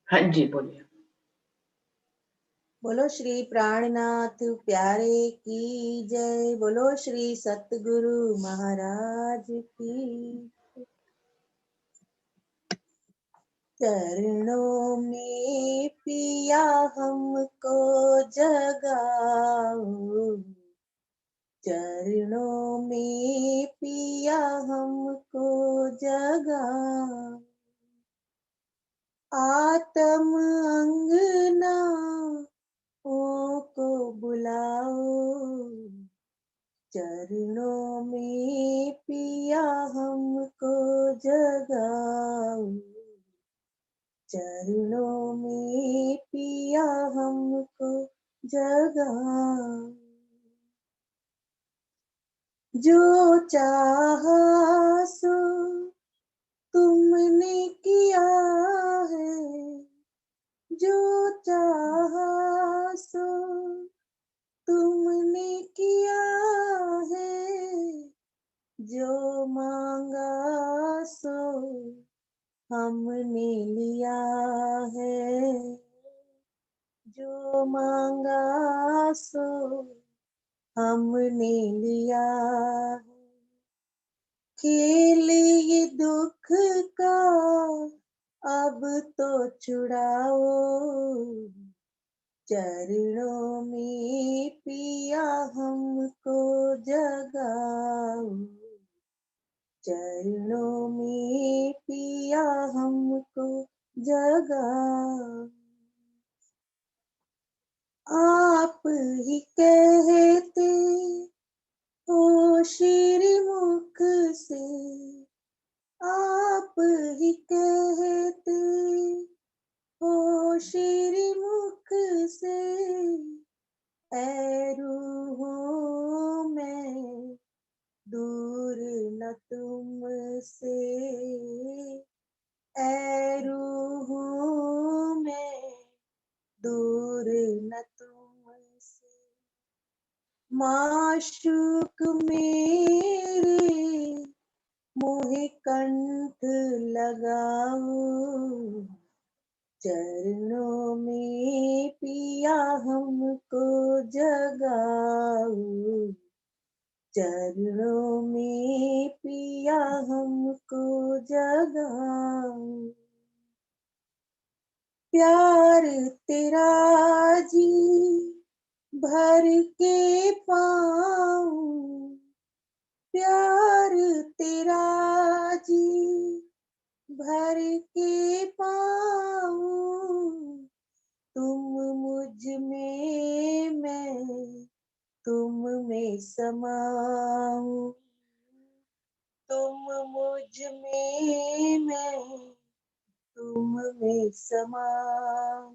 हाँ जी बोलिए। बोलो श्री प्राणनाथ प्यारे की जय। बोलो श्री सतगुरु महाराज की। चरणों में पिया हमको जगाओ, चरणों में पिया हमको जगाओ। आत्म अंगना को बुलाओ, चरणों में पिया हमको जगाओ, चरणों में पिया हमको जगाओ। जो चाहा सो तुमने किया है, जो चाहा सो तुमने किया है, जो मांगा सो हमने लिया है, जो मांगा सो हमने लिया है। खेल ये दुख का अब तो छुड़ाओ, चरणों में पिया हमको जगाओ, चरणों में पिया हमको जगाओ। आप ही कहते हो श्री मुख से, आप ही कहते हो श्री मुख से, ऐ रूहों में दूर न तुमसे, ऐ रूहों में दूर न तुमसे। माशूक मेरे मोहे कंठ लगाओ, चरणों में पिया हमको जगाओ, चरणों में पिया हमको जगाओ। प्यार तेरा जी भर के पाऊं, प्यार तेरा जी भर के पाऊं। तुम मुझ में मैं तुम में समाऊं, तुम मुझ में मैं तुम में समाऊं।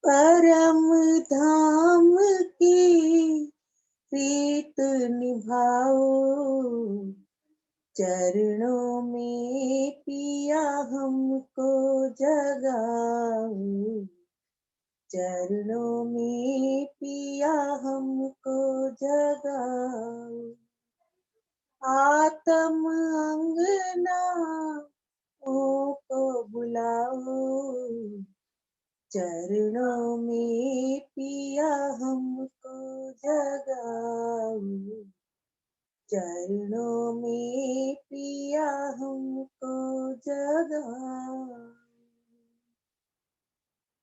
परम धाम की प्रीत निभाओ, चरणों में पिया हमको जगाओ, चरणों में पिया हमको जगाओ। आत्म अंगना को बुलाओ, चरणों में पिया हमको जगाओ, चरणों में पिया हमको जगाओ।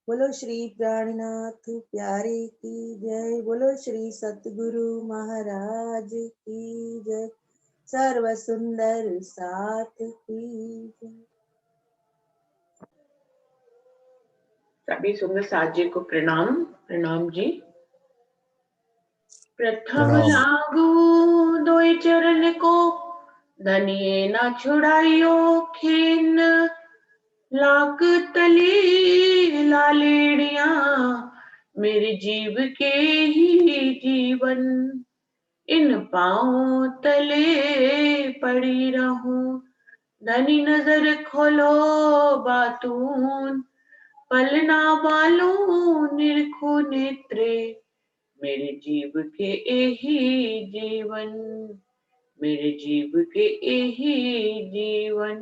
बोलो श्री प्राणनाथ प्यारे की जय। बोलो श्री सतगुरु महाराज की जय। सर्व सुंदर साथ की जय। सभी सुंदर साथ जी को प्रणाम। प्रणाम जी। प्रथम प्रणाम। लागू दोई चरण को, धनिये ना छुड़ाइयो खीन। लाग तली लालेड़िया, मेरे जीव के ही जीवन। इन पाँव तले पड़ी रहूं, धनी नजर खोलो बातून। पलना बालू निरखो नेत्रे, मेरे जीव के एही जीवन, मेरे जीव के एही जीवन।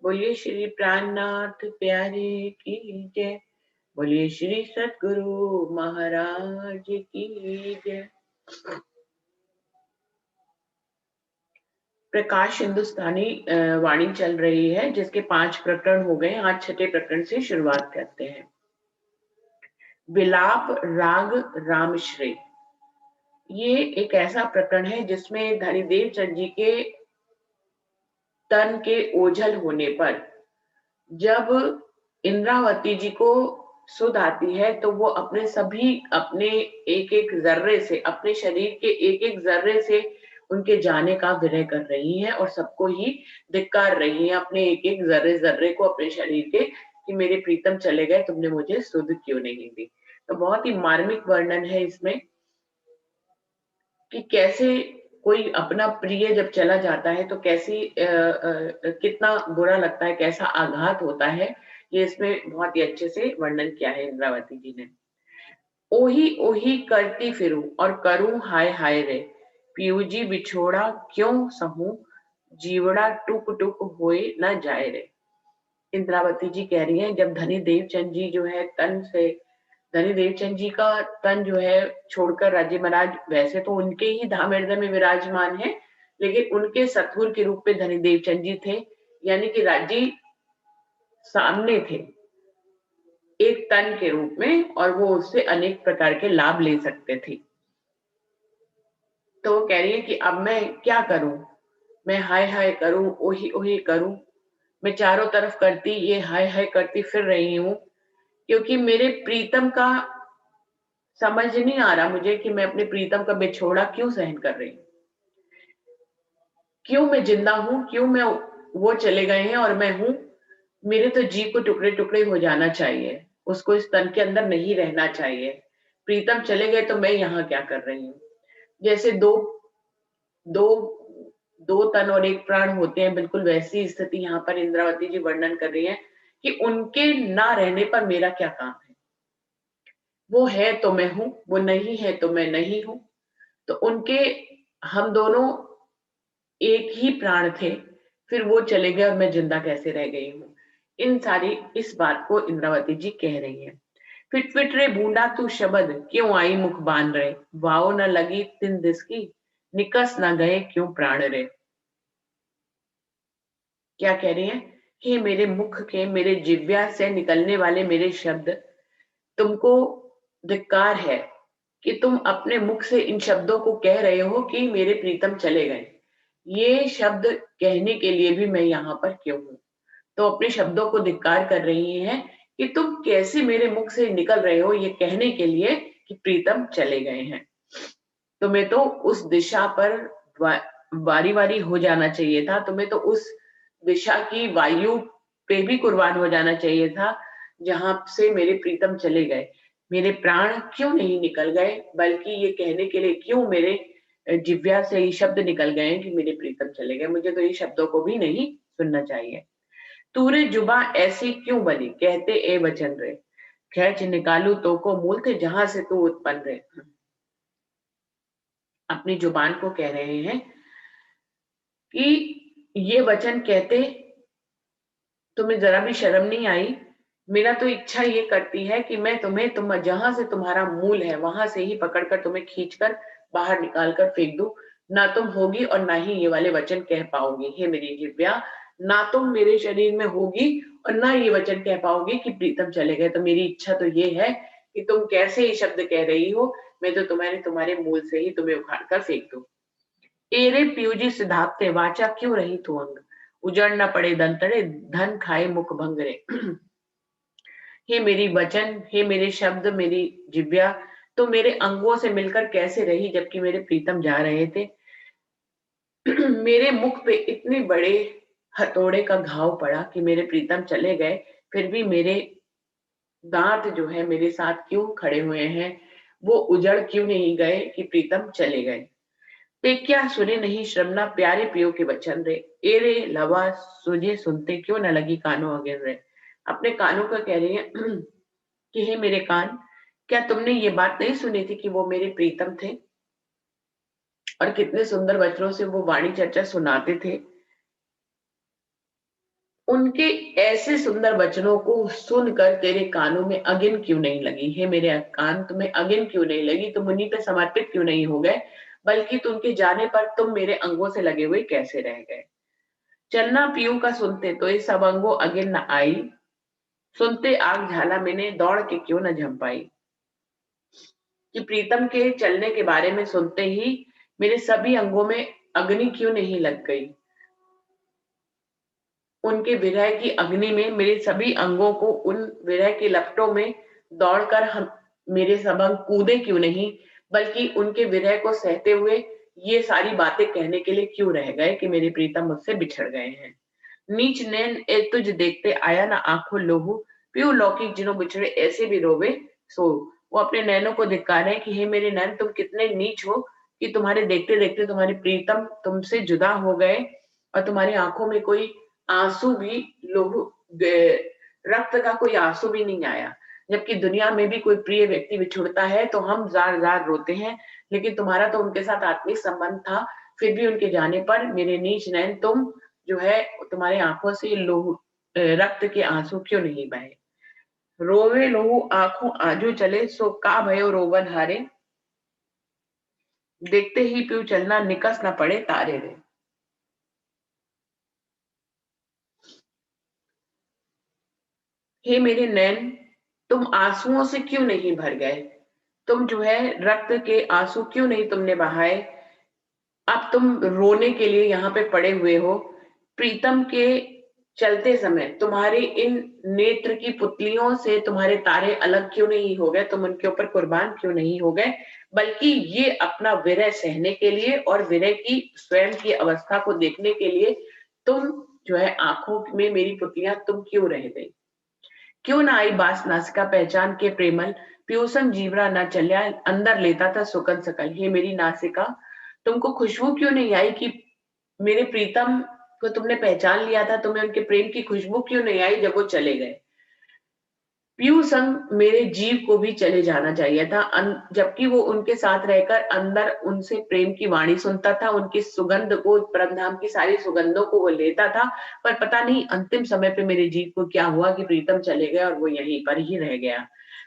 बोलिए श्री प्राणनाथ प्यारे की जय। बोलिए श्री सतगुरु महाराज की जय। प्रकाश हिंदुस्तानी वाणी चल रही है, जिसके 5 प्रकरण हो गए। आज छठे प्रकरण से शुरुआत करते हैं। विलाप राग रामश्री। ये एक ऐसा प्रकरण है जिसमें धनिदेव चंद जी के तन के ओझल होने पर जब इंद्रावती जी को सुध आती है तो वो अपने एक एक जर्रे से, अपने शरीर के एक एक जर्रे से उनके जाने का विनय कर रही हैं और सबको ही धिक्कार रही हैं, अपने एक एक जर्रे जर्रे को अपने शरीर के, कि मेरे प्रीतम चले गए, तुमने मुझे सुध क्यों नहीं दी। तो बहुत ही मार्मिक वर्णन है इसमें कि कैसे कोई अपना प्रिय जब चला जाता है तो कितना बुरा लगता है, कैसा आघात होता है। ये इसमें बहुत ही अच्छे से वर्णन किया है इंद्रावती जी ने। ओही ओही करती फिरूं और करूं हाय हाय रे, पीयू जी बिछोड़ा क्यों सहूं, जीवड़ा टुक टुक होए न जाए रे। इंद्रावती जी कह रही हैं, जब धनी देवचंद जी जो है धनी देवचंद जी का तन जो है छोड़कर राज्य महाराज, वैसे तो उनके ही धाम हृदय में विराजमान है, लेकिन उनके सतगुरु के रूप में धनी देवचंद जी थे, यानी कि राज्य सामने थे एक तन के रूप में, और वो उससे अनेक प्रकार के लाभ ले सकते थे। तो वो कह रही है कि अब मैं क्या करूं, मैं हाय हाय करूं, ओही ओही करूं, मैं चारों तरफ करती ये हाय हाय करती फिर रही हूं, क्योंकि मेरे प्रीतम का समझ नहीं आ रहा मुझे कि मैं अपने प्रीतम का बिछोड़ा क्यों सहन कर रही हूँ, क्यों मैं जिंदा हूं, क्यों मैं, वो चले गए हैं और मैं हूं। मेरे तो जी को टुकड़े टुकड़े हो जाना चाहिए, उसको इस तन के अंदर नहीं रहना चाहिए। प्रीतम चले गए तो मैं यहाँ क्या कर रही हूँ। जैसे दो दो दो तन और एक प्राण होते हैं, बिल्कुल वैसी स्थिति यहाँ पर इंद्रावती जी वर्णन कर रही है कि उनके ना रहने पर मेरा क्या काम है। वो है तो मैं हूं, वो नहीं है तो मैं नहीं हूं। तो उनके, हम दोनों एक ही प्राण थे, फिर वो चले गए और मैं जिंदा कैसे रह गई हूँ। इस बात को इंद्रावती जी कह रही है। फिट फिट रे बूंदा तू शब्द क्यों आई मुख बान रहे, वाओ न लगी तिन दिस की, निकस न गए क्यों प्राण रे। क्या कह रही है, हे मेरे मुख के, मेरे जिव्या से निकलने वाले मेरे शब्द, तुमको धिक्कार है कि तुम अपने मुख से इन शब्दों को कह रहे हो कि मेरे प्रीतम चले गए। ये शब्द कहने के लिए भी मैं यहाँ पर क्यों हूँ। तो अपने शब्दों को धिक्कार कर रही हैं कि तुम कैसे मेरे मुख से निकल रहे हो ये कहने के लिए कि प्रीतम चले गए हैं। तुम्हें तो उस दिशा पर बारी बारी हो जाना चाहिए था, तुम्हें तो उस दिशा की वायु पे भी कुर्बान हो जाना चाहिए था जहां से मेरे प्रीतम चले गए। मेरे प्राण क्यों नहीं निकल गए, बल्कि ये कहने के लिए क्यों मेरे जिह्वा से ये शब्द निकल गए कि मेरे प्रीतम चले गए। मुझे तो ये शब्दों को भी नहीं सुनना चाहिए। तूरे जुबा ऐसी क्यों बनी, कहते ए वचन रे, खैच निकालू तो को मूल थे जहां से तू उत्पन्न रे। अपनी जुबान को कह रहे हैं कि ये वचन कहते तुम्हें जरा भी शर्म नहीं आई। मेरा तो इच्छा ये करती है कि मैं तुम जहां से तुम्हारा मूल है वहां से ही पकड़कर तुम्हें खींचकर बाहर निकाल कर फेंक दूं। ना तुम होगी और ना ही ये वाले वचन कह पाओगी, हे मेरी दिव्या, ना तुम मेरे शरीर में होगी और ना ये वचन कह पाओगी कि प्रीतम चले गए। तो मेरी इच्छा तो ये है कि तुम कैसे ये शब्द कह रही हो, मैं तो तुम्हारे मूल से ही तुम्हें उखाड़ कर फेंक दूं। एरे पीयूजी सिद्धाप्ते वाचा क्यों रही तू अंग, उजड़ न पड़े दंतड़े, धन खाए मुख भंगरे। हे मेरी वचन, हे मेरे शब्द, मेरी जिव्या, तो मेरे अंगों से मिलकर कैसे रही जबकि मेरे प्रीतम जा रहे थे। मेरे मुख पे इतने बड़े हथौड़े का घाव पड़ा कि मेरे प्रीतम चले गए, फिर भी मेरे दांत जो है मेरे साथ क्यों खड़े हुए हैं, वो उजड़ क्यों नहीं गए कि प्रीतम चले गए। पे क्या सुने नहीं श्रवना प्यारे पियो के वचन रे, ए रे लवा सुझे सुनते क्यों न लगी कानों अगिर रे। अपने कानों का कह रही है कि हे मेरे कान, क्या तुमने ये बात नहीं सुनी थी कि वो मेरे प्रीतम थे और कितने सुंदर वचनों से वो वाणी चर्चा सुनाते थे। उनके ऐसे सुंदर वचनों को सुनकर तेरे कानों में अगिन क्यों नहीं लगी? हे मेरे कान, तुम्हें अगिन क्यों नहीं लगी? तुम उन्हीं पे समर्पित क्यों नहीं हो गए, बल्कि उनके जाने पर तुम मेरे अंगों से लगे हुए कैसे रह गए? चलना पीयू का सुनते तो इस सब अंगों अगिन न आई, सुनते आग झाला मैंने दौड़ के क्यों न झंपाई। कि प्रीतम के चलने के बारे में सुनते ही मेरे सभी अंगों में अग्नि क्यों नहीं लग गई? उनके विरह की अग्नि में मेरे सभी अंगों को उन विरह के लपटों में दौड़कर हम मेरे सब अंग कूदे क्यों नहीं, बल्कि उनके विरह को सहते हुए ये सारी बातें कहने के लिए क्यों रह गए कि मेरे प्रीतम मुझसे बिछड़ गए हैं। नीच नैन ए तुझ देखते आया ना आंखों लोहू, पीऊ लौकिक जिन्हों बिछड़े ऐसे भी रोवे सो। वो अपने नैनों को धिक्कार है कि हे मेरे नैन, तुम कितने नीच हो कि तुम्हारे देखते देखते तुम्हारे प्रीतम तुमसे जुदा हो गए और तुम्हारी आंखों में कोई आंसू भी लोहू रक्त का कोई आंसू भी नहीं आया। जबकि दुनिया में भी कोई प्रिय व्यक्ति बिछुड़ता है तो हम जार जार रोते हैं, लेकिन तुम्हारा तो उनके साथ आत्मिक संबंध था, फिर भी उनके जाने पर मेरे नीच नैन तुम जो है तुम्हारी आंखों से लोहू रक्त के आंसू क्यों नहीं बहे। रोवे लोहू आंखों आजू चले सो का भयो रोवन हारे, देखते ही प्यू चलना निकस न पड़े तारे रे। हे मेरे नैन, तुम आंसुओं से क्यों नहीं भर गए? तुम जो है रक्त के आंसू क्यों नहीं तुमने बहाए? अब तुम रोने के लिए यहाँ पे पड़े हुए हो। प्रीतम के चलते समय तुम्हारे इन नेत्र की पुतलियों से तुम्हारे तारे अलग क्यों नहीं हो गए? तुम उनके ऊपर कुर्बान क्यों नहीं हो गए? बल्कि ये अपना विरह सहने के लिए और विरह की स्वयं की अवस्था को देखने के लिए तुम जो है आंखों में मेरी पुतलियां तुम क्यों रह गई? क्यों ना आई बास नासिका पहचान के प्रेमल, प्यूसन जीवरा न चल्या अंदर लेता था सुकन सकल। हे मेरी नासिका, तुमको खुशबू क्यों नहीं आई कि मेरे प्रीतम को तुमने पहचान लिया था? तुम्हें उनके प्रेम की खुशबू क्यों नहीं आई जब वो चले गए? पीयू संग मेरे जीव को भी चले जाना चाहिए था, जबकि वो उनके साथ रहकर अंदर उनसे प्रेम की वाणी सुनता था, उनकी सुगंध को, परमधाम की सारी सुगंधों को वो लेता था। पर पता नहीं अंतिम समय पे मेरे जीव को क्या हुआ कि प्रीतम चले गए और वो यहीं पर ही रह गया।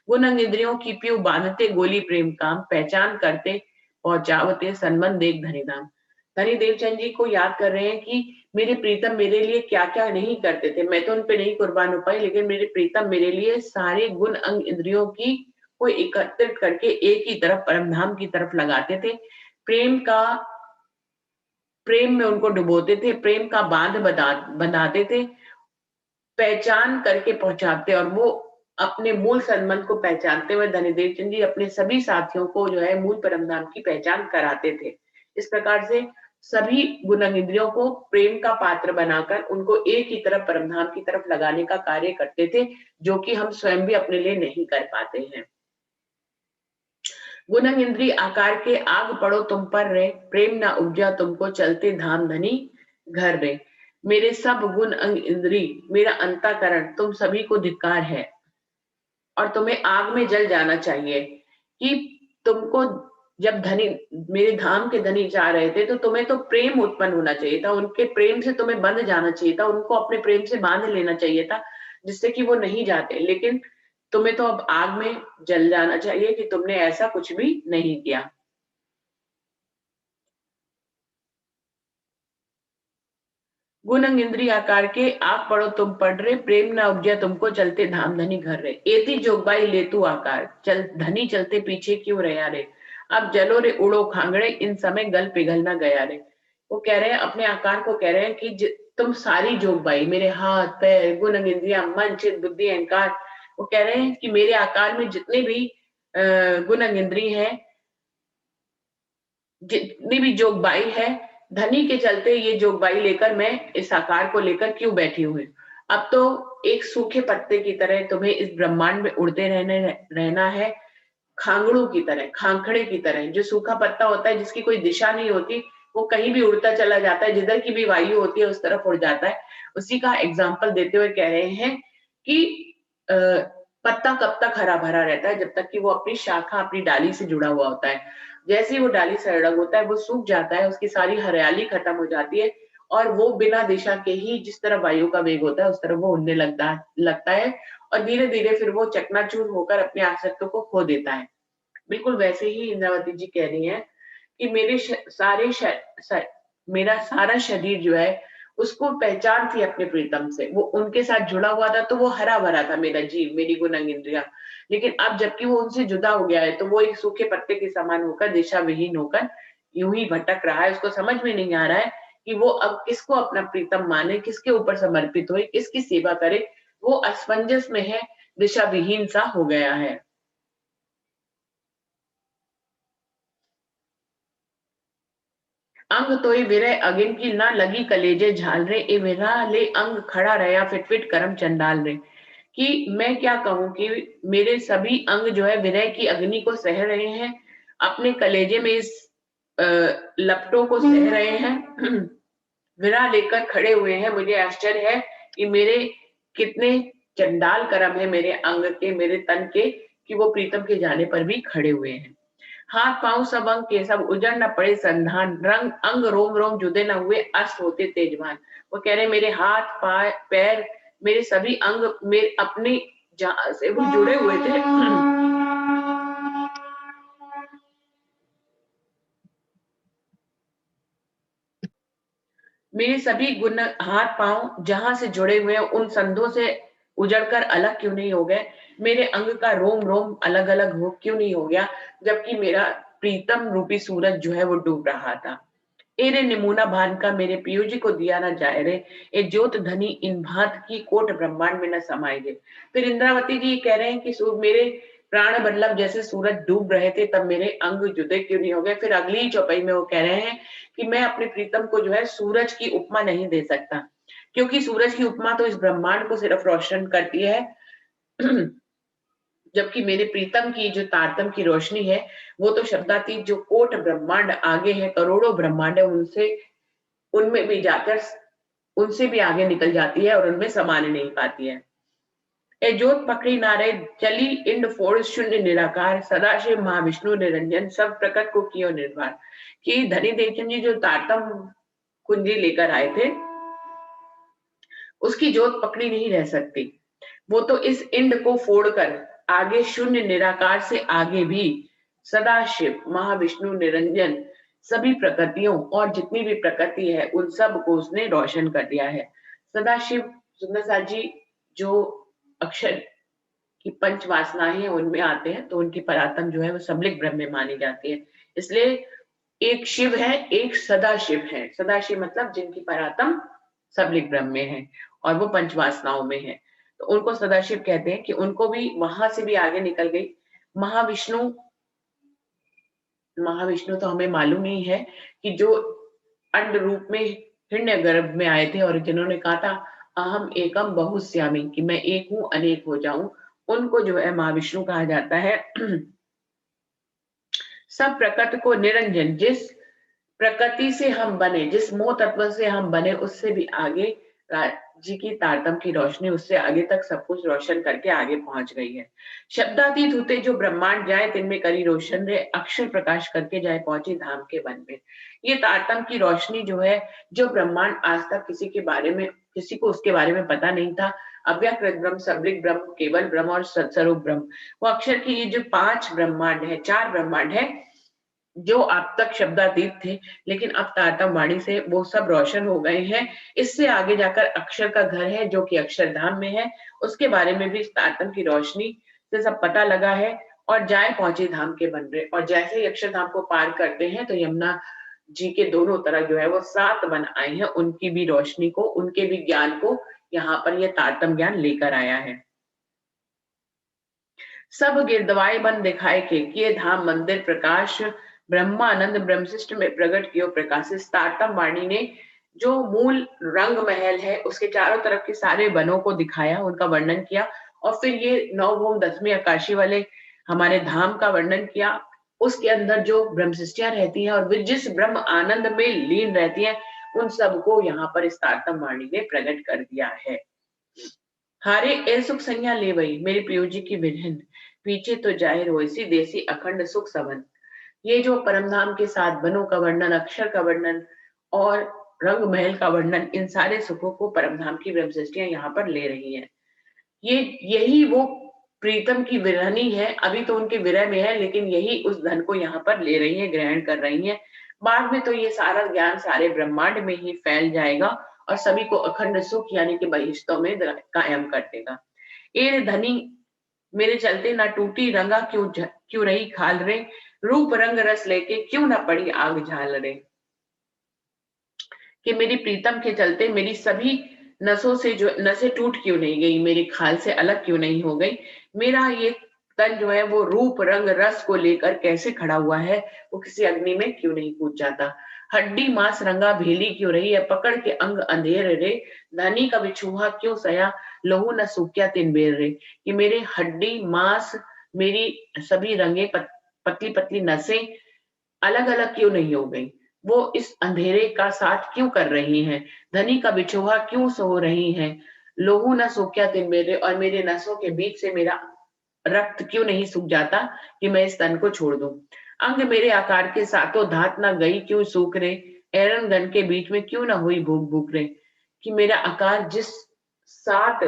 गुण अंग इंद्रियों की पीयू बांधते गोली प्रेम काम, पहचान करते पहुंचावते सनमन देख धनीधाम। धनी देवचंद जी को याद कर रहे हैं कि मेरे प्रीतम मेरे लिए क्या क्या नहीं करते थे। मैं तो उन पे नहीं कुर्बान हो पाई, लेकिन मेरे प्रीतम मेरे लिए सारे गुण अंग इंद्रियों की को एकत्रित करके एक ही तरफ परमधाम की तरफ लगाते थे। प्रेम का प्रेम में उनको डुबोते थे, प्रेम का बांध बनाते थे, पहचान करके पहुंचाते, और वो अपने मूल संबंध को पहचानते हुए धनीदेव चंद जी अपने सभी साथियों को जो है मूल परमधाम की पहचान कराते थे। इस प्रकार से सभी गुण इंद्रियों को प्रेम का पात्र बनाकर उनको एक ही तरफ परमधाम की तरफ लगाने का कार्य करते थे, जो कि हम स्वयं भी अपने लिए नहीं कर पाते हैं। गुण इंद्री आकार के आग पड़ो तुम पर रे, प्रेम न उपजा तुमको चलते धाम धनी घर रे। मेरे सब गुण अंग इंद्री, मेरा अंतःकरण तुम सभी को धिक्कार है और तुम्हें आग में जल जाना चाहिए। कि तुमको जब धनी मेरे धाम के धनी जा रहे थे तो तुम्हें तो प्रेम उत्पन्न होना चाहिए था, उनके प्रेम से तुम्हें बंध जाना चाहिए था, उनको अपने प्रेम से बांध लेना चाहिए था, जिससे कि वो नहीं जाते। लेकिन तुम्हें तो अब आग में जल जाना चाहिए कि तुमने ऐसा कुछ भी नहीं किया। गुण अंग इंद्रिय आकार के आग पड़ो तुम पढ़ रहे, प्रेम न उपजा तुमको चलते धाम धनी घर रे। एती जोगबाई लेतु आकार, चल धनी चलते पीछे क्यों रहा रे। अब जलो रे उड़ो खांगड़े, इन समय गल पिघल न गया रे। वो कह रहे हैं, अपने आकार को कह रहे हैं कि तुम सारी जोगबाई, मेरे हाथ पैर गुण अंग इंद्रिया मन चित्त बुद्धि अहंकार, वो कह रहे हैं कि मेरे आकार में जितने भी गुण अंग इंद्रिय है, जितनी भी जोगबाई है, धनी के चलते ये जोगबाई लेकर मैं इस आकार को लेकर क्यों बैठी हुई। अब तो एक सूखे पत्ते की तरह तुम्हें इस ब्रह्मांड में उड़ते रहना है, खांगड़ू की तरह, खांखड़े की तरह। जो सूखा पत्ता होता है जिसकी कोई दिशा नहीं होती, वो कहीं भी उड़ता चला जाता है, जिधर की भी वायु होती है उस तरफ उड़ जाता है। उसी का एग्जाम्पल देते हुए कह रहे हैं कि पत्ता कब तक हरा भरा रहता है, जब तक कि वो अपनी शाखा अपनी डाली से जुड़ा हुआ होता है। जैसे ही वो डाली से अलग होता है वो सूख जाता है, उसकी सारी हरियाली खत्म हो जाती है, और वो बिना दिशा के ही जिस तरह वायु का वेग होता है उस तरह वो उड़ने लगता है और धीरे धीरे फिर वो चकनाचूर होकर अपने आसक्तों को खो देता है। बिल्कुल वैसे ही इंद्रावती जी कह रही हैं कि मेरा सारा शरीर जो है उसको पहचान थी अपने प्रीतम से, वो उनके साथ जुड़ा हुआ था तो वो हरा भरा था मेरा जीव, मेरी गुणंग इंद्रिया। लेकिन अब जबकि वो उनसे जुदा हो गया है तो वो एक सूखे पत्ते के समान होकर, दिशा विहीन होकर यूं ही भटक रहा है। उसको समझ में नहीं आ रहा है कि वो अब किसको अपना प्रीतम माने, किसके ऊपर समर्पित हो, किसकी सेवा करे। वो असमंजस में है, दिशा विहीन सा हो गया है। अंग तोई विरह अगिन की ना लगी कलेजे झाल रे, ए विरा ले अंग खड़ा रहा फिट करम चंडाल रे। कि मैं क्या कहूं कि मेरे सभी अंग जो है विरह की अग्नि को सह रहे हैं, अपने कलेजे में इस लपटों को सह रहे हैं। विरा लेकर खड़े हुए हैं। मुझे आश्चर्य है कि मेरे कितने चंडाल कर्म है मेरे अंग के, मेरे तन के, कि वो प्रीतम के जाने पर भी खड़े हुए हैं। हाथ पांव सब अंग के सब उजड़ न पड़े संधान, रंग अंग रोम रोम जुदे न हुए अस्त होते तेजवान। वो कह रहे मेरे हाथ पैर, मेरे सभी अंग मेरे अपने जहां से वो जुड़े हुए थे, मेरे सभी गुण हाथ पांव जहां से जुड़े हुए हैं उन संधों से उजड़कर अलग क्यों नहीं हो गए? मेरे अंग का रोम रोम अलग अलग हो क्यों नहीं हो गया, जबकि मेरा प्रीतम रूपी सूरज जो है वो डूब रहा था। एरे निमूना भान का मेरे पियो जी को दिया ना जाए रे, ए ज्योत धनी इन भांत की कोट ब्रह्मांड में न समाये रे। फिर इंद्रावती जी कह रहे हैं कि मेरे प्राण बल्लभ जैसे सूरज डूब रहे थे तब मेरे अंग जुदे क्यों नहीं हो गए। फिर अगली चौपाई में वो कह रहे हैं कि मैं अपने प्रीतम को जो है सूरज की उपमा नहीं दे सकता, क्योंकि सूरज की उपमा तो इस ब्रह्मांड को सिर्फ रोशन करती है। जबकि मेरे प्रीतम की जो तारतम की रोशनी है वो तो शब्दातीत जो कोट ब्रह्मांड आगे है, करोड़ों ब्रह्मांड है, उनसे उनमें भी जाकर उनसे भी आगे निकल जाती है और उनमें समाने नहीं पाती है। ए जोत पकड़ी नारे चली इंड फोड़ शून्य निराकार, सदाशिव महाविष्णु निरंजन सब प्रकट को कियो निर्वाण। कि धनी देवचंद जी जो तारतम कुंजी लेकर आए थे उसकी जोत पकड़ी नहीं रह सकती। वो तो इस इंड को फोड़कर आगे शून्य निराकार से आगे भी सदाशिव महाविष्णु निरंजन सभी प्रकृतियों और जितनी भी प्रकृति है उन सब को उसने रोशन कर दिया है। सदाशिव सुंदर साथ जी जो अक्षर की पंच वासनाएं हैं उनमें आते हैं तो उनकी परात्म जो है वो सबलिक ब्रह्म में मानी जाती है। इसलिए एक शिव है, एक सदाशिव है। सदाशिव मतलब जिनकी परात्म सबलिक ब्रह्म में है और वो पंचवासनाओं में है, तो उनको सदाशिव कहते हैं। कि उनको भी वहां से भी आगे निकल गई महाविष्णु। महाविष्णु तो हमें मालूम ही है कि जो अंड रूप में हिरण्य गर्भ में आए थे और जिन्होंने कहा था अहम एकम बहुश्यामी, कि मैं एक हूं अनेक हो जाऊं, उनको जो है महाविष्णु कहा जाता है। सब प्रकृति को निरंजन, जिस प्रकृति से हम बने, जिस मोह तत्व से हम बने उससे भी आगे जी की तारतम की रोशनी उससे आगे तक सब कुछ रोशन करके आगे पहुंच गई है। शब्दातीत होते जो ब्रह्मांड जाए तिनमें करी रोशन रे, अक्षर प्रकाश करके जाए पहुंची धाम के वन में। ये तारतम की रोशनी जो है, जो ब्रह्मांड आज तक किसी के बारे में, किसी को उसके बारे में पता नहीं था। अव्यकृत ब्रह्म, सबलिक ब्रह्म, केवल ब्रह्म और सत्स्वरूप ब्रह्म, वो अक्षर की ये जो 5 ब्रह्मांड है, 4 ब्रह्मांड है जो अब तक शब्दातीत थे, लेकिन अब तारतम वाणी से वो सब रोशन हो गए हैं। इससे आगे जाकर अक्षर का घर है जो कि अक्षरधाम में है, उसके बारे में भी इस तारतम की रोशनी से सब पता लगा है। और जाए पहुंचे धाम के बन रहे, और जैसे ही अक्षरधाम को पार करते हैं तो यमुना जी के दोनों तरफ जो है वो 7 वन आए हैं, उनकी भी रोशनी को, उनके भी ज्ञान को यहाँ पर ये तारतम ज्ञान लेकर आया है। सब गिरदवाए बन दिखाए के किए धाम मंदिर प्रकाश, ब्रह्मानंद ब्रह्मशिष्ट में प्रकट कियो प्रकाश। तारतम वाणी ने जो मूल रंग महल है उसके चारों तरफ के सारे वनों को दिखाया, उनका वर्णन किया, और फिर ये 9 भूम 10वीं आकाशी वाले हमारे धाम का वर्णन किया। उसके अंदर जो ब्रह्मशिष्टियां रहती हैं और वे जिस ब्रह्म आनंद में लीन रहती हैं, उन सबको यहाँ पर इस तारतम वाणी ने प्रकट कर दिया है। हारे ए सुख संज्ञा ले वही मेरे पियो जी की विरहन, पीछे तो जाहिर हो इसी देसी अखंड सुख सबन। ये जो परमधाम के 7 वनों का वर्णन, अक्षर का वर्णन और रंग महल का वर्णन, इन सारे सुखों को परमधाम की ब्रह्मसृष्टियां यहाँ पर ले रही हैं। ये यही वो प्रीतम की विरहनी है, अभी तो उनके विरह में है, लेकिन यही उस धन को यहाँ पर ले रही है, ग्रहण कर रही है। बाद में तो ये सारा ज्ञान सारे ब्रह्मांड में ही फैल जाएगा और सभी को अखंड सुख यानी कि बहिष्तों में कायम कर देगा। ए धनी मेरे चलते ना टूटी रंगा क्यों रही खाल रे, रूप रंग रस लेके क्यों ना पड़ी आग झाल रे। कि मेरी प्रीतम के चलते मेरी सभी नसों से जो नसें टूट क्यों नहीं गई, मेरी खाल से अलग क्यों नहीं हो गई, मेरा ये तन जो है वो रूप रंग रस को लेकर कैसे खड़ा हुआ है, वो किसी अग्नि में क्यों नहीं कूद जाता। हड्डी मांस रंगा भेली क्यों रही है, पकड़ के अंग अंधेर रे, धनी का बिछुआ क्यों सया, लहू न सूख्या तिन बेर रे। कि मेरे हड्डी मांस, मेरी सभी रंगे पतली पतली नसें अलग अलग क्यों नहीं हो गई, वो इस अंधेरे का साथ क्यों कर रही हैं, धनी का बिछोहा क्यों सो रही हैं, लोहू न सूख्या तिन मेरे, और मेरे नसों के बीच से मेरा रक्त क्यों नहीं सूख जाता कि मैं इस तन को छोड़ दूं। अंग मेरे आकार के साथों धात न गई क्यों सूख रे, एरन गन के बीच में क्यों न हुई भूख भूख रे। कि मेरा आकार जिस 7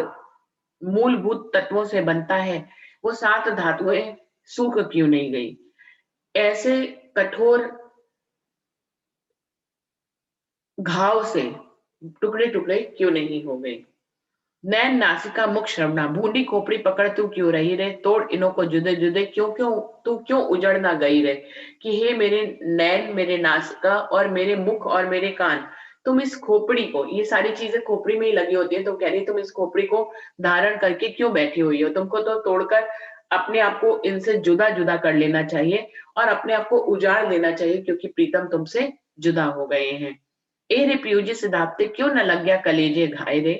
मूलभूत तत्वों से बनता है, वो 7 धातुएं सूख क्यों नहीं गई, ऐसे कठोर घाव से टुकड़े टुकड़े क्यों नहीं हो गए। नैन नासिका मुख श्रवणा, बूंदी खोपड़ी पकड़ तू क्यों रही रे, तोड़ इनों को जुदे जुदे क्यों क्यों तू क्यों उजड़ ना गई रे। कि हे मेरे नैन, मेरे नासिका और मेरे मुख और मेरे कान, तुम इस खोपड़ी को, ये सारी चीजें खोपड़ी में ही लगी होती है, तो कह रही तुम इस खोपड़ी को धारण करके क्यों बैठी हुई हो, तुमको तो तोड़कर अपने आप को इनसे जुदा जुदा कर लेना चाहिए और अपने आप को उजाड़ देना चाहिए, क्योंकि प्रीतम तुमसे जुदा हो गए हैं। ए रे पियूजी सिधाप्ते क्यों न लग गया कलेजे घाय रे,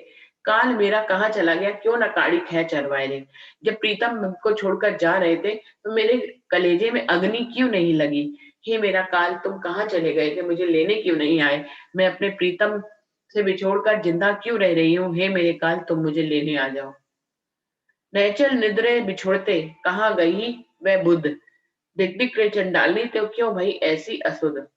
काल मेरा कहाँ चला गया क्यों न काड़ी खै चरवाए रे। जब प्रीतम को छोड़कर जा रहे थे तो मेरे कलेजे में अग्नि क्यों नहीं लगी, हे मेरा काल तुम कहाँ चले गए थे, मुझे लेने क्यों नहीं आए, मैं अपने प्रीतम से बिछोड़कर जिंदा क्यों रह रही हूँ, हे मेरे काल तुम मुझे लेने आ जाओ। नैचल निद्रे बिछोड़ते कहाँ गई वह बुध, दिख दिख रे चंडालनी तो क्यों भई ऐसी असुध।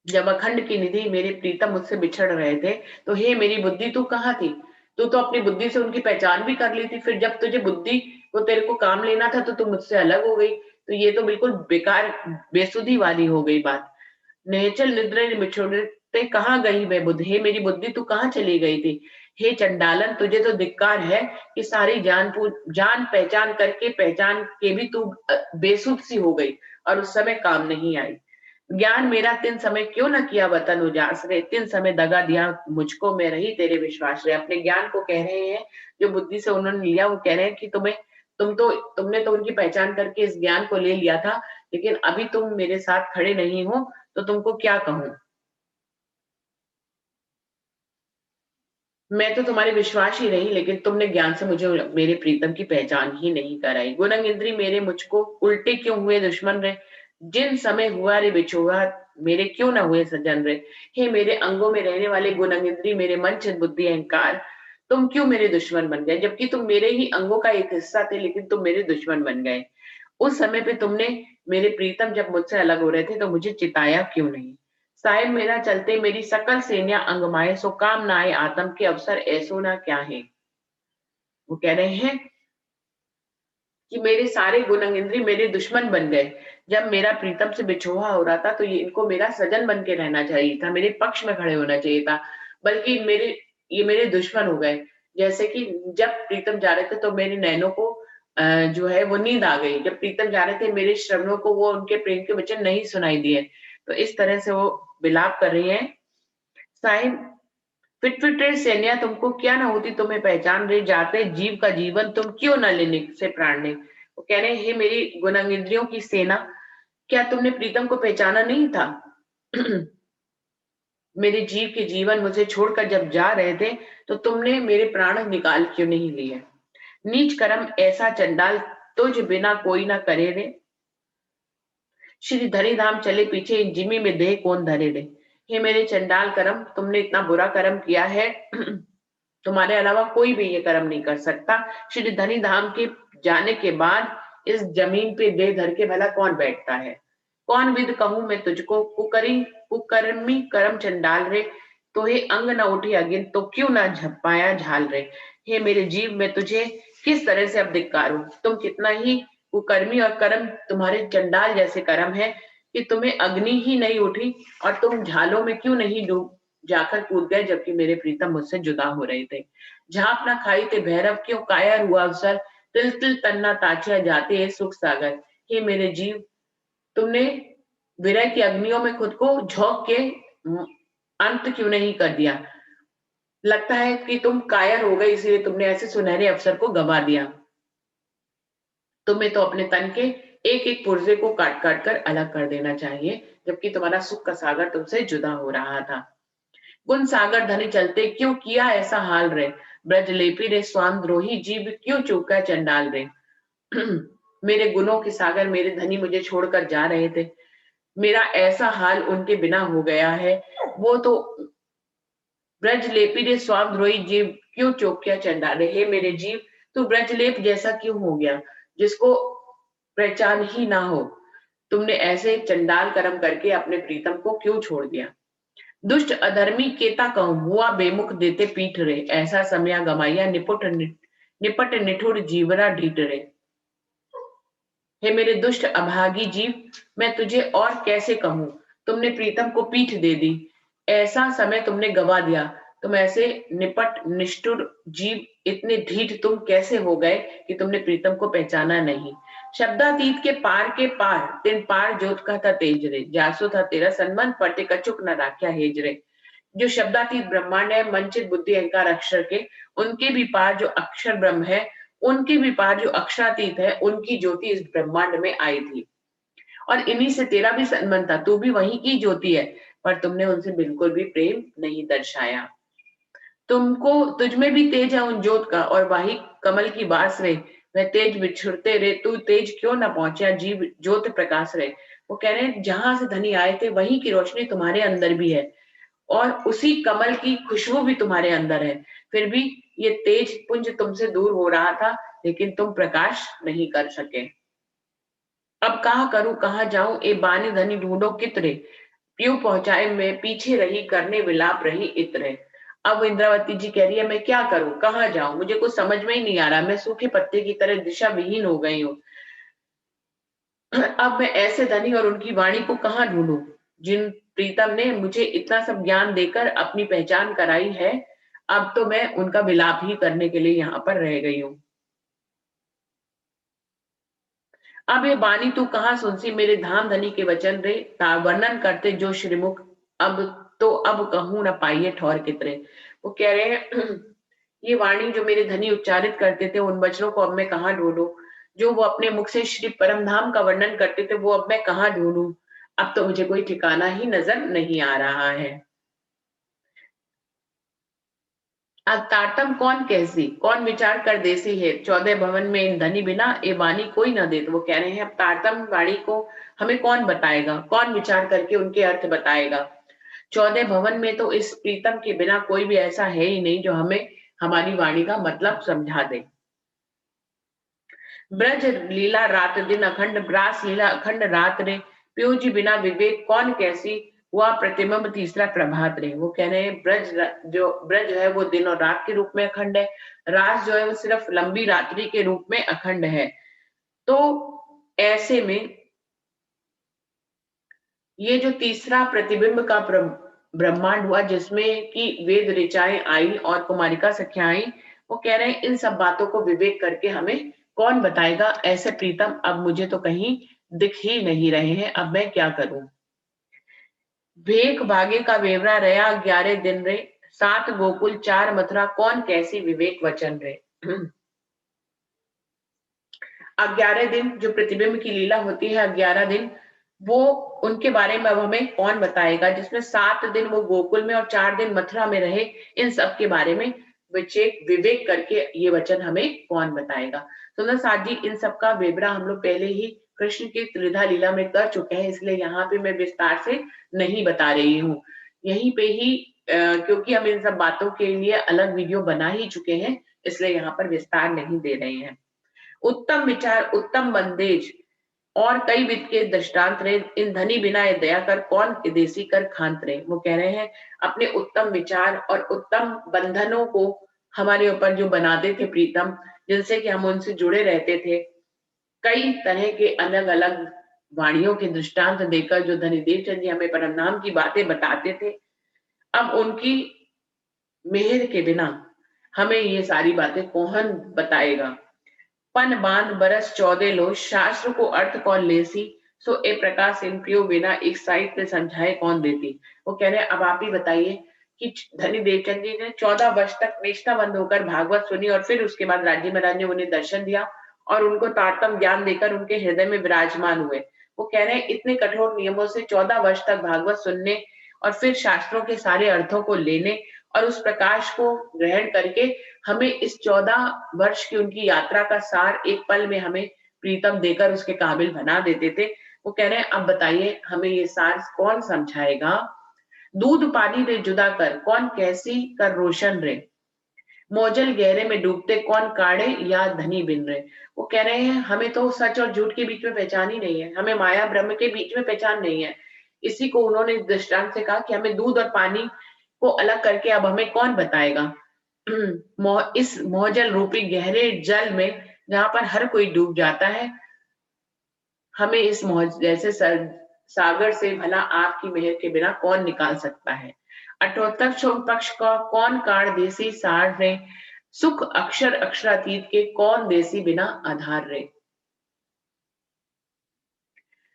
जब अखंड की निधि मेरे प्रीतम मुझसे बिछड़ रहे थे, तो हे मेरी बुद्धि तू कहाँ थी, तू तो अपनी बुद्धि से उनकी पहचान भी कर ली थी, फिर जब तुझे बुद्धि को तेरे को काम लेना था तो तू मुझसे अलग हो गई, तो ये तो बिल्कुल बेकार बेसुधी वाली हो गई बात। नेचल निद्रे बिछोड़ते कहाँ गई वह बुद्धि, हे मेरी बुद्धि तू कहाँ चली गई थी। हे चंडालन, तुझे तो धिक्कार है कि सारी जान पहचान करके पहचान के भी तू बेसुध सी हो गई और उस समय काम नहीं आई। ज्ञान मेरा तिन समय क्यों न किया वतन उजास रे, तिन समय दगा दिया मुझको मैं रही तेरे विश्वास रे। अपने ज्ञान को कह रहे हैं, जो बुद्धि से उन्होंने लिया, वो कह रहे हैं कि तुमने तो उनकी पहचान करके इस ज्ञान को ले लिया था, लेकिन अभी तुम मेरे साथ खड़े नहीं हो, तो तुमको क्या कहूं, मैं तो तुम्हारे विश्वास ही रही, लेकिन तुमने ज्ञान से मुझे मेरे प्रीतम की पहचान ही नहीं कराई। गुणंग इंद्री मेरे मुझको उल्टे क्यों हुए दुश्मन रे, जिन समय हुआ रे बिछुआ मेरे क्यों ना हुए सजन रे। हे मेरे अंगों में रहने वाले गुणंग इंद्री, मेरे मन चित बुद्धि अहंकार, तुम क्यों मेरे दुश्मन बन गए, जबकि तुम मेरे ही अंगों का एक हिस्सा थे, लेकिन तुम मेरे दुश्मन बन गए। उस समय पे तुमने मेरे प्रीतम जब मुझसे अलग हो रहे थे तो मुझे चिताया क्यों नहीं। साहिब मेरा चलते मेरी सकल सेना अंगमाए, सो काम ना आए आतम के अवसर ऐसो ना क्या है। वो कह रहे हैं कि मेरे सारे गुण इंद्री मेरे दुश्मन बन गए, जब मेरा प्रीतम से बिछोहा हो रहा था तो ये इनको मेरा सजन बन के रहना चाहिए था, मेरे पक्ष में खड़े होना चाहिए था, बल्कि ये मेरे दुश्मन हो गए। जैसे कि जब प्रीतम जा रहे थे तो मेरे नैनों को जो है वो नींद आ गई, जब प्रीतम जा रहे थे मेरे श्रवणों को वो उनके प्रेम के वचन नहीं सुनाई दिए, तो इस तरह से वो विलाप कर रही है। साहिब फिटफिटे सैन्या तुमको क्या ना होती, तुम्हें पहचान रही जाते जीव का जीवन तुम क्यों न लेने से प्राण ने। वो कह रहे हैं मेरी गुणांगिंद्रियों की सेना, क्या तुमने प्रीतम को पहचाना नहीं था। मेरे जीव के जीवन मुझे छोड़कर जब जा रहे थे तो तुमने मेरे प्राण निकाल क्यों नहीं लिए। नीच कर्म ऐसा चंडाल तुझ बिना कोई ना करे रे, श्री धरी धाम चले पीछे इन जिमी में देह कौन धरे रे। हे मेरे चंडाल कर्म, तुमने इतना बुरा कर्म किया है, तुम्हारे अलावा कोई भी ये कर्म नहीं कर सकता। श्री धनी धाम के जाने के बाद इस जमीन पे देह धर के भला कौन बैठता है, कौन विद कहूं मैं तुझको कुकरी कुकर्मी कर्म चंडाल रे, तो हे अंग न उठी अगिन, तो क्यों ना झपाया झाल रे। हे मेरे जीव, मैं तुझे किस तरह से अब धिक्कारूं। तुम कितना ही कुकर्मी और कर्म तुम्हारे चंडाल जैसे कर्म है कि तुम्हें अग्नि ही नहीं उठी, और तुम झालों में क्यों नहीं डूब जाकर कूद गए, जबकि मेरे प्रीतम मुझसे जुदा हो रहे थे। झाप ना खाई थे भैरव, क्यों कायर हुआ अवसर, तिल तिल तन्ना ताचिया जाते है सुख सागर। हे मेरे जीव, तुमने विरह की अग्नियों में खुद को झोंक के अंत क्यों नहीं कर दिया। लगता है कि तुम कायर हो गए, इसलिए तुमने ऐसे सुनहरे अवसर को गंवा दिया। तुम्हें तो अपने तन के एक एक पुर्जे को काट काट कर अलग कर देना चाहिए, जबकि तुम्हारा सुख का सागर तुमसे जुदा हो रहा था। गुण सागर धनी चलते क्यों किया ऐसा हाल रे, ब्रज लेपी रे स्वाम द्रोही, जीव क्यों चूका चंडाल रे। मेरे गुणों के सागर मेरे धनी मुझे छोड़कर जा रहे थे, मेरा ऐसा हाल उनके बिना हो गया है। वो तो ब्रजलेपी रे स्वामद्रोही, जीव क्यों चौकिया चंडाले। हे मेरे जीव, तू ब्रजलेप जैसा क्यों हो गया, जिसको पहचान ही ना हो। तुमने ऐसे चंडाल कर्म करके अपने प्रीतम को क्यों छोड़ दिया। दुष्ट अधर्मी केता कहूं, हुआ बेमुख देते पीठ रे, ऐसा समय गमाइया निपट निठुर जीवरा ढीठ रे। हे मेरे दुष्ट अभागी जीव, मैं तुझे और कैसे कहूं, तुमने प्रीतम को पीठ दे दी, ऐसा समय तुमने गवा दिया। तुम ऐसे निपट निष्ठुर जीव, इतने ढीठ तुम कैसे हो गए कि तुमने प्रीतम को पहचाना नहीं। शब्दातीत के पार तिन पार जोत का था तेज रे, जासो था तेरा सन्मन पटे कचुक न राख्या हेज रे। जो शब्दातीत ब्रह्मांड है, मनचित बुद्धि अहंकार अक्षर के, उनके भी पार जो अक्षर ब्रह्म है, उनके भी पार जो अक्षरातीत है, उनकी ज्योति इस ब्रह्मांड में आई थी। और इन्हीं से तेरा भी संबंध था, तू भी वहीं की ज्योति है, पर तुमने उनसे बिल्कुल भी प्रेम नहीं दर्शाया। तुमको तुझ में भी तेज है उन ज्योत का, और वही कमल की बास रे, वह तेज बिछुड़ते रे, तू तेज क्यों न पहुंचा जीव ज्योत प्रकाश रे। वो कह रहे हैं जहां से धनी आए थे वहीं की रोशनी तुम्हारे अंदर भी है, और उसी कमल की खुशबू भी तुम्हारे अंदर है। फिर भी ये तेज पुंज तुमसे दूर हो रहा था, लेकिन तुम प्रकाश नहीं कर सके। अब कहाँ करूं कहाँ जाऊं, ए बानी धनी ढूंढो कितरे, प्यू पहुंचाए मैं पीछे रही, करने विलाप रही इतरे। अब इंद्रावती जी कह रही है मैं क्या करूं कहाँ जाऊं, मुझे कुछ समझ में ही नहीं आ रहा, मैं सूखे पत्ते की तरह दिशा विहीन हो गई हूँ। अब मैं ऐसे धनी और उनकी वाणी को कहाँ ढूंढूं, जिन प्रीतम ने मुझे इतना सब ज्ञान देकर अपनी पहचान कराई है। अब तो मैं उनका विलाप ही करने के लिए यहाँ पर रह गई हूँ। अब ये बानी तू कहाँ सुनसी, मेरे धाम धनी के वचन रे, वर्णन करते जो श्रीमुख, अब तो अब कहूं न पाइए ठौर कितरे। वो कह रहे हैं ये वाणी जो मेरे धनी उच्चारित करते थे, उन वचनों को अब मैं कहाँ ढूंढूं, जो वो अपने मुख से श्री परम धाम का वर्णन करते थे, वो अब मैं कहाँ ढूंढूं। अब तो मुझे कोई ठिकाना ही नजर नहीं आ रहा है। अब तारतम कौन कैसी, कौन विचार कर देसी है, 14 भवन में इन धनी बिना ए वाणी कोई न दे। तो वो कह रहे हैं अब तारतम वाणी को हमें कौन बताएगा, कौन विचार करके उनके अर्थ बताएगा। 14 भवन में तो इस प्रीतम के बिना कोई भी ऐसा है ही नहीं जो हमें हमारी वाणी का मतलब समझा दे। ब्रज लीला रात दिन अखंड, ब्रास लीला अखंड रात रे, प्यो जी बिना विवेक कौन कैसी, हुआ प्रतिबिंब तीसरा प्रभात रे। वो कह रहे हैं ब्रज है वो दिन और रात के रूप में अखंड है, रात जो है वो सिर्फ लंबी रात्रि के रूप में अखंड है। तो ऐसे में ये जो तीसरा प्रतिबिंब का ब्रह्मांड हुआ, जिसमें कि वेद ऋचाएं आई और कुमारिका सख्या आई, वो कह रहे हैं इन सब बातों को विवेक करके हमें कौन बताएगा। ऐसे प्रीतम अब मुझे तो कहीं दिख ही नहीं रहे हैं, अब मैं क्या करूं। भेक भागे का वेवरा रया 11 दिन रे, 7 गोकुल 4 मथुरा कौन कैसी विवेक वचन रे। 11 दिन जो प्रतिबिंब की लीला होती है, 11 दिन वो उनके बारे में अब हमें कौन बताएगा, जिसमें 7 दिन वो गोकुल में और 4 दिन मथुरा में रहे। इन सब के बारे में विवेक करके ये वचन हमें कौन बताएगा। सुंदर साथ जी, इन सब का विवरण हम लोग पहले ही कृष्ण की त्रिधा लीला में कर चुके हैं, इसलिए यहाँ पे मैं विस्तार से नहीं बता रही हूँ। यहीं पे ही क्योंकि हम इन सब बातों के लिए अलग वीडियो बना ही चुके हैं, इसलिए यहाँ पर विस्तार नहीं दे रहे हैं। उत्तम विचार उत्तम बंदेज और कई विध के दृष्टांत रहे, इन धनी बिना ये दया कर कौन देसी कर खांत रहे। वो कह रहे हैं अपने उत्तम विचार और उत्तम बंधनों को हमारे ऊपर जो बनाते थे प्रीतम, जिनसे कि हम उनसे जुड़े रहते थे, कई तरह के अलग अलग वाणियों के दृष्टांत देकर जो धनीदेव चंद जी हमें परम नाम की बातें बताते थे, अब उनकी मेहर के बिना हमें ये सारी बातें कौन बताएगा। पन बांध बरस 14 लो, शास्त्र को अर्थ कौन लेसी, सो ए प्रकार सिंपियो बिना एक साइड पे समझाए कौन देती। वो कह रहे हैं अब आप ही बताइए कि धनी देवचंद जी ने 14 वर्ष तक निष्ठा बंद होकर भागवत सुनी और फिर उसके बाद राज्य महाराज ने उन्हें दर्शन दिया और उनको तारतम ज्ञान देकर उनके हृदय में विराजमान हुए। वो कह रहे हैं इतने कठोर नियमों से 14 वर्ष तक भागवत सुनने और फिर शास्त्रों के सारे अर्थों को लेने और उस प्रकाश को ग्रहण करके हमें इस 14 वर्ष की उनकी यात्रा का सार एक पल में हमें प्रीतम देकर उसके काबिल बना देते थे। वो कह रहे हैं अब बताइए हमें ये सार कौन समझाएगा। दूध पानी रे जुदा कर कौन कैसी कर रोशन रे, मोजल गहरे में डूबते कौन काढ़े या धनी बिन रहे। वो कह रहे हैं हमें तो सच और झूठ के बीच में पहचान ही नहीं है, हमें माया ब्रह्म के बीच में पहचान नहीं है। इसी को उन्होंने दृष्टांत से कहा कि हमें दूध और पानी को अलग करके अब हमें कौन बताएगा। इस मोहजल रूपी गहरे जल में जहां पर हर कोई डूब जाता है, हमें इस जैसे सागर से भला आपकी मेहर के बिना कौन निकाल सकता है। अठोत्तर शुभ पक्ष का कौन काढ़ देसी सार रे, सुख अक्षर अक्षरातीत के कौन देसी बिना आधार रे।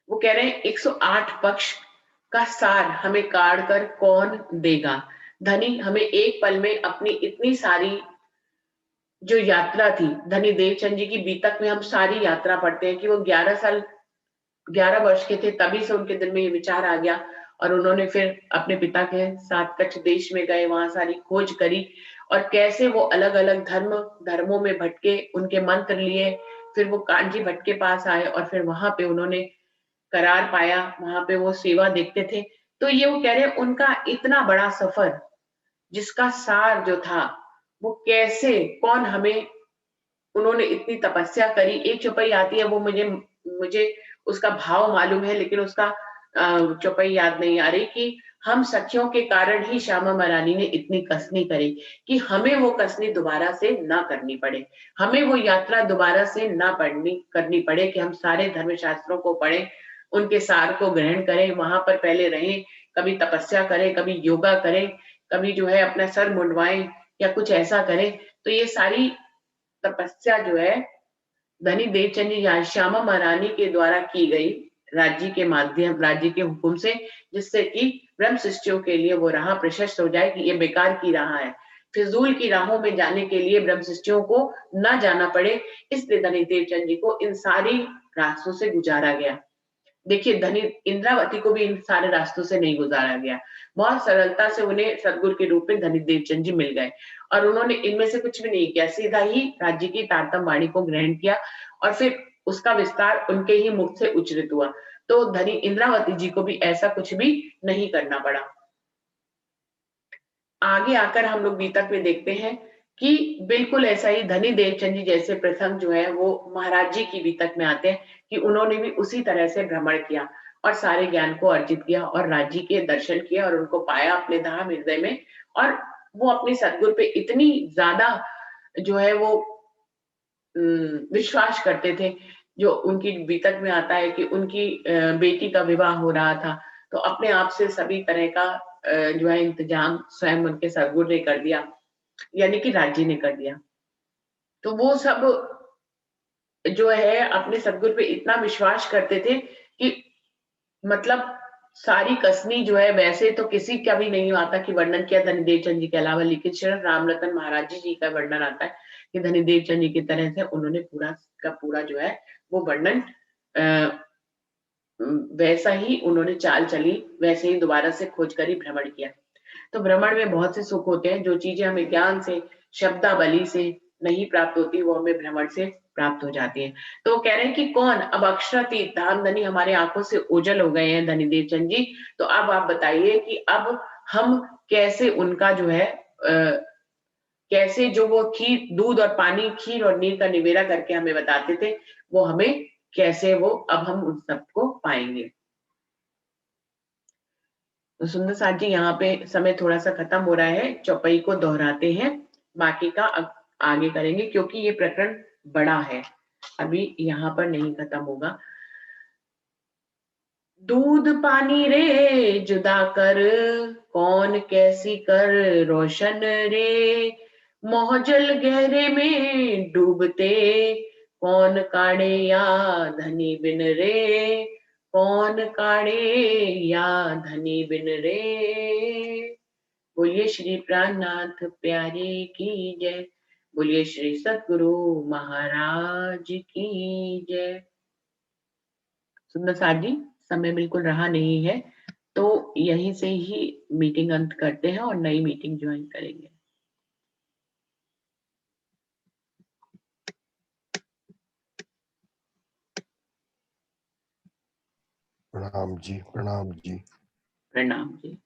वो कह रहे हैं 108 पक्ष का सार हमें काढ़ कर कौन देगा। धनी हमें एक पल में अपनी इतनी सारी जो यात्रा थी, धनी देवचंद जी की बीतक में हम सारी यात्रा पढ़ते हैं कि वो 11 वर्ष के थे तभी से उनके दिल में ये विचार आ गया और उन्होंने फिर अपने पिता के साथ कच्छ देश में गए, वहां सारी खोज करी और कैसे वो अलग अलग धर्मों में भटके, उनके मंत्र लिए, फिर वो कांजी भट्ट के पास आए और फिर वहां पे उन्होंने करार पाया, वहां पे वो सेवा देखते थे। तो ये वो कह रहे हैं उनका इतना बड़ा सफर जिसका सार जो था वो कैसे कौन हमें, उन्होंने इतनी तपस्या करी। एक चौपाई आती है वो मुझे मुझे उसका भाव मालूम है लेकिन उसका चौपाई याद नहीं आ रही कि हम सखियों के कारण ही श्यामा महारानी ने इतनी कसनी करी कि हमें वो कसनी दोबारा से ना करनी पड़े, हमें वो यात्रा दोबारा से ना करनी पड़े कि हम सारे धर्म शास्त्रों को पढ़ें, उनके सार को ग्रहण करें, वहां पर पहले रहें, कभी तपस्या करें, कभी योगा करें, कभी जो है अपना सर मुंडवाएं या कुछ ऐसा करें। तो ये सारी तपस्या जो है धनी देवचंद जी श्यामा महारानी के द्वारा की गई, राज्य के हुक्म से, जिससे कि ब्रह्म शिष्यों के लिए वो राह प्रशस्त हो जाए कि ये बेकार की राह है, फिजूल की राहों में जाने के लिए ब्रह्म शिष्यों को न जाना पड़े। इसलिए धनी देवचंद जी को इन सारी रास्तों से गुजारा गया। देखिए धनी इंद्रावती को भी इन सारे रास्तों से नहीं गुजारा गया, बहुत सरलता से उन्हें सदगुरु के रूप में धनी देवचंद जी मिल गए और उन्होंने इनमें से कुछ भी नहीं किया, सीधा ही राज्य की तारतम वाणी को ग्रहण किया और फिर उसका विस्तार उनके ही मुख से उच्चरित हुआ। तो धनी इंद्रावती जी को भी ऐसा कुछ भी नहीं करना पड़ा। आगे आकर हम लोग बीतक में देखते हैं कि बिल्कुल ऐसा ही धनी देवचंद जी जैसे प्रसंग जो है वो महाराज जी की बीतक में आते हैं कि उन्होंने भी उसी तरह से भ्रमण किया और सारे ज्ञान को अर्जित किया और राज्य के दर्शन किए और उनको पाया अपने धाम हृदय में। और वो अपने सदगुरु पे इतनी ज्यादा जो है वो विश्वास करते थे। जो उनकी बीतक में आता है कि उनकी बेटी का विवाह हो रहा था तो अपने आप से सभी तरह का जो है इंतजाम स्वयं उनके सदगुरु ने कर दिया, यानी कि राज्य ने कर दिया। तो वो सब जो है अपने सदगुरु पे इतना विश्वास करते थे कि मतलब सारी कसनी जो है वैसे तो किसी का भी नहीं आता कि वर्णन किया धनीदेव चंद जी के अलावा, लेकिन श्री रामरतन महाराज जी का वर्णन आता है कि धनीदेव चंद जी की तरह से उन्होंने पूरा का पूरा जो है वो वर्णन वैसा ही उन्होंने चाल चली, वैसे ही दोबारा से खोज कर ही भ्रमण किया। तो भ्रमण में बहुत से सुख होते हैं, जो चीजें हमें ज्ञान से शब्दावली से नहीं प्राप्त होती वो हमें भ्रमण से प्राप्त हो जाती है। तो वो कह रहे हैं कि कौन अब अक्षरातीत धाम धनी हमारे आंखों से ओझल हो गए हैं धनी देवचंद जी। तो अब आप बताइए कि अब हम कैसे उनका जो है कैसे जो वो खीर दूध और पानी खीर और नीर का निवेरा करके हमें बताते थे वो हमें कैसे वो, अब हम उन सबको पाएंगे। तो सुंदर साथ जी, यहाँ पे समय थोड़ा सा खत्म हो रहा है, चौपाई को दोहराते हैं, बाकी का आगे करेंगे, क्योंकि ये प्रकरण बड़ा है, अभी यहाँ पर नहीं खत्म होगा। दूध पानी रे जुदा कर, कौन कैसी कर रोशन रे, मोहजल गहरे में डूबते, कौन काढ़े या धनी बिन रे, कौन काढ़े या धनी बिन रे। बोलिए श्री प्राणनाथ प्यारे की जय, बोलिए श्री सतगुरु महाराज की जय। सुंदर साथ जी, समय बिल्कुल रहा नहीं है, तो यहीं से ही मीटिंग अंत करते हैं और नई मीटिंग ज्वाइन करेंगे। प्रणाम जी, प्रणाम जी, प्रणाम जी।